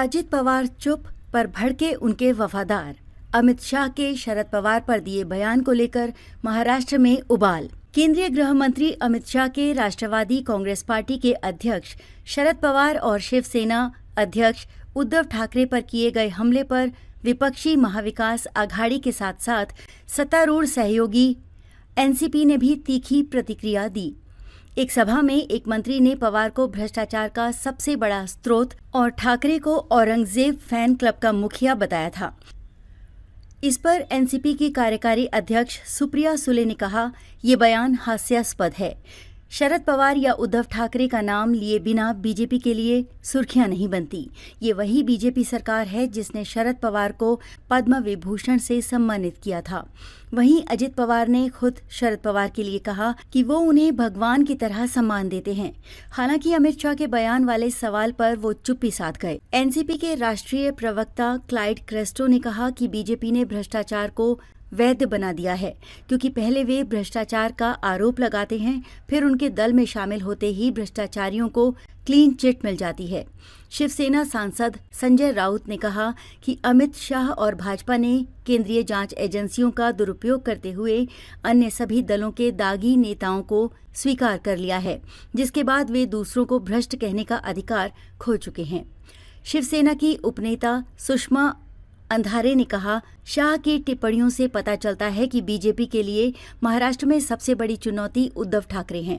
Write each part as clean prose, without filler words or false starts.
अजित पवार चुप पर भड़के उनके वफादार। अमित शाह के शरद पवार पर दिए बयान को लेकर महाराष्ट्र में उबाल। केंद्रीय गृह मंत्री अमित शाह के राष्ट्रवादी कांग्रेस पार्टी के अध्यक्ष शरद पवार और शिवसेना अध्यक्ष उद्धव ठाकरे पर किए गए हमले पर विपक्षी महाविकास आघाड़ी के साथ साथ सत्तारूढ़ सहयोगी एनसीपी ने भी तीखी प्रतिक्रिया दी। एक सभा में एक मंत्री ने पवार को भ्रष्टाचार का सबसे बड़ा स्रोत और ठाकरे को औरंगजेब फैन क्लब का मुखिया बताया था। इस पर एनसीपी की कार्यकारी अध्यक्ष सुप्रिया सुले ने कहा, ये बयान हास्यास्पद है। शरद पवार या उद्धव ठाकरे का नाम लिए बिना बीजेपी के लिए सुर्खियां नहीं बनती। ये वही बीजेपी सरकार है जिसने शरद पवार को पद्म विभूषण से सम्मानित किया था। वहीं अजित पवार ने खुद शरद पवार के लिए कहा कि वो उन्हें भगवान की तरह सम्मान देते हैं। हालांकि अमित शाह के बयान वाले सवाल पर वो चुप्पी साध गए। एनसीपी के राष्ट्रीय प्रवक्ता क्लाइड क्रेस्टो ने कहा कि बीजेपी ने भ्रष्टाचार को वैध बना दिया है, क्योंकि पहले वे भ्रष्टाचार का आरोप लगाते हैं, फिर उनके दल में शामिल होते ही भ्रष्टाचारियों को क्लीन चिट मिल जाती है। शिवसेना सांसद संजय राउत ने कहा कि अमित शाह और भाजपा ने केंद्रीय जांच एजेंसियों का दुरुपयोग करते हुए अन्य सभी दलों के दागी नेताओं को स्वीकार कर लिया है, जिसके बाद वे दूसरों को भ्रष्ट कहने का अधिकार खो चुके हैं। शिवसेना की उपनेता सुषमा अंधारे ने कहा, शाह की टिप्पणियों से पता चलता है कि बीजेपी के लिए महाराष्ट्र में सबसे बड़ी चुनौती उद्धव ठाकरे हैं।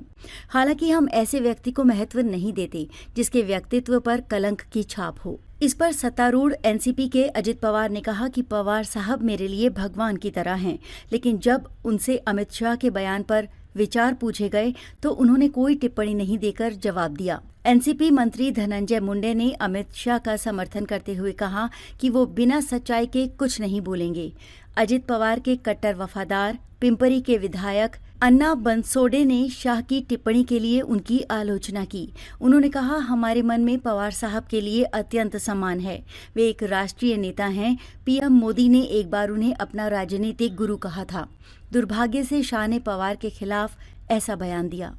हालांकि हम ऐसे व्यक्ति को महत्व नहीं देते जिसके व्यक्तित्व पर कलंक की छाप हो। इस पर सत्तारूढ़ एनसीपी के अजित पवार ने कहा कि पवार साहब मेरे लिए भगवान की तरह हैं, लेकिन जब उनसे अमित शाह के बयान पर विचार पूछे गए तो उन्होंने कोई टिप्पणी नहीं देकर जवाब दिया। एनसीपी मंत्री धनंजय मुंडे ने अमित शाह का समर्थन करते हुए कहा कि वो बिना सच्चाई के कुछ नहीं बोलेंगे। अजित पवार के कट्टर वफादार पिंपरी के विधायक अन्ना बनसोडे ने शाह की टिप्पणी के लिए उनकी आलोचना की। उन्होंने कहा, हमारे मन में पवार साहब के लिए अत्यंत सम्मान है। वे एक राष्ट्रीय नेता हैं। पीएम मोदी ने एक बार उन्हें अपना राजनीतिक गुरु कहा था। दुर्भाग्य से शाह ने पवार के खिलाफ ऐसा बयान दिया।